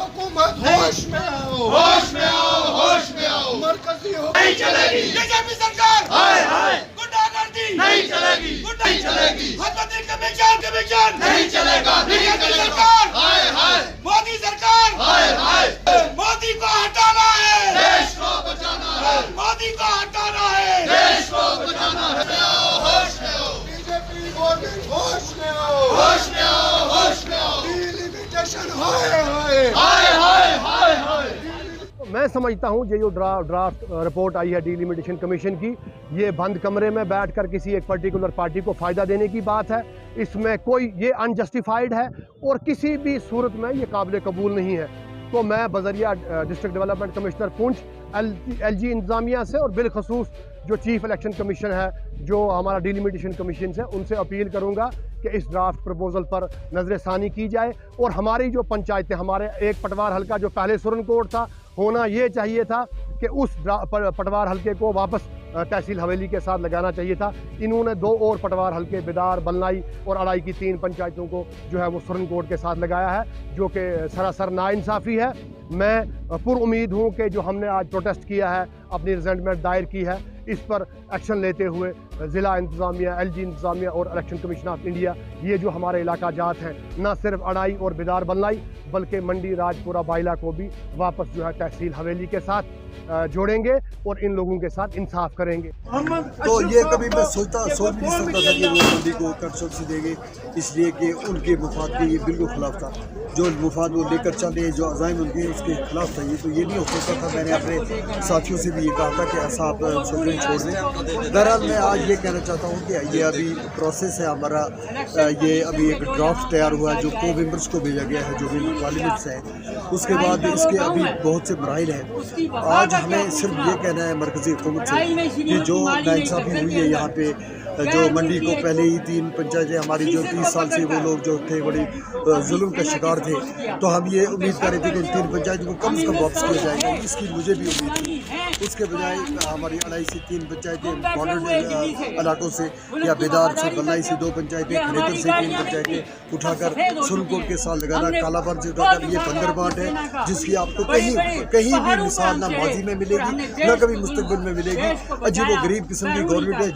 हुकूमत होश में आओ, होश में आओ, होश में आओ। मरकजी नहीं चलेगी बीजेपी सरकार, हाय हाय गुंडागर्दी नहीं चलेगी, नहीं चलेगी, हदबंदी कमीशन नहीं चलेगा, नहीं बीजेपी चलेगा। सरकार, हाय हाय मोदी सरकार, हाय हाय मोदी को हटाना है, देश को बचाना है, मोदी को हटाना है। देश को बचाना है। होश में आओ, बीजेपी गवर्नमेंट होश में आओ, होश में आओ, होश में आओ। डिलिमिटेशन हाय हाय हाय हाय हाय हाय। मैं समझता हूँ ये जो ड्राफ्ट रिपोर्ट आई है डिलिमिटेशन कमीशन की, ये बंद कमरे में बैठकर किसी एक पर्टिकुलर पार्टी को फ़ायदा देने की बात है। इसमें कोई ये अनजस्टिफाइड है और किसी भी सूरत में ये काबिल कबूल नहीं है। तो मैं बज़रिया district development commissioner Poonch LG इंतज़ामिया से और बिलखसूस जो चीफ इलेक्शन कमीशन है, जो हमारा डिलिमिटेशन कमीशन है, उनसे अपील करूँगा कि इस ड्राफ्ट प्रपोज़ल पर नज़र षानी की जाए और हमारी जो पंचायतें, हमारे एक पटवार हल्का जो पहले सुरन कोट था, होना ये चाहिए था कि उस पटवार हल्के को वापस तहसील हवेली के साथ लगाना चाहिए था। इन्होंने 2 और पटवार हल्के बिदार, बलनाई और अड़ाई की 3 पंचायतों को जो है वो सुरन कोट के साथ लगाया है, जो कि सरासर नाइंसाफ़ी है। मैं पुरुमीद हूँ कि जो हमने आज प्रोटेस्ट किया है, अपनी रिजेंटमेंट दायर की है, इस पर एक्शन लेते हुए ज़िला इंतज़ामिया, LG इंतज़ामिया और इलेक्शन कमीशन ऑफ इंडिया, ये जो हमारे इलाका जात हैं, न सिर्फ अड़ाई और बिदार बलनाई बल्कि मंडी, राजपुरा, बाइला को भी वापस जो है तहसील हवेली के साथ जोड़ेंगे और इन लोगों के साथ इंसाफ करेंगे। तो ये कभी मैं सोच भी नहीं सकता था कि वो मंडी को कंस्ट्रक्शन देंगे, इसलिए कि उनके मुफाद के ये बिल्कुल खिलाफ था। जो मुफाद वो लेकर चले, जो अज़ाइम उनके उसके खिलाफ था। ये तो ये नहीं हो सकता था। मैंने अपने साथियों से भी ये कहा था कि ऐसा आप सोचें, छोड़ दें। बहरहाल मैं आज ये कहना चाहता हूँ कि ये अभी प्रोसेस है हमारा। ये अभी एक ड्राफ्ट तैयार हुआ है जो को मेंबर्स को भेजा गया है, जो भी पार्लियामेंट्स हैं। उसके बाद इसके अभी बहुत से मराइल हैं। आज हमें सिर्फ ये कहना है मरकज़ी हुकूमत से कि जो नाइंसाफ़ी हुई है यहाँ पे, जो मंडी को पहले ही 3 पंचायतें हमारी जो 30 साल से वो लोग जो थे बड़ी जुल्म का शिकार थे, तो हम ये उम्मीद कर रहे थे कि उन 3 पंचायतों को कम से कम वापस किया जाएगा। इसकी मुझे भी उम्मीद थी। उसके बजाय हमारी अड़ाई से 3 पंचायतें, बॉर्डर इलाकों से या बेदार से, बल्लाई से 2 पंचायतें, खरेतर से 3 पंचायतें उठाकर सुरनकोट के साथ लगाना, कालाबार से उठाकर ये बंदरबाट है जिसकी आपको कहीं भी मिसाल ना माजी में मिलेगी, ना कभी मुस्तकबिल में मिलेगी। अजीब व गरीब किस्म की गवर्नमेंट है।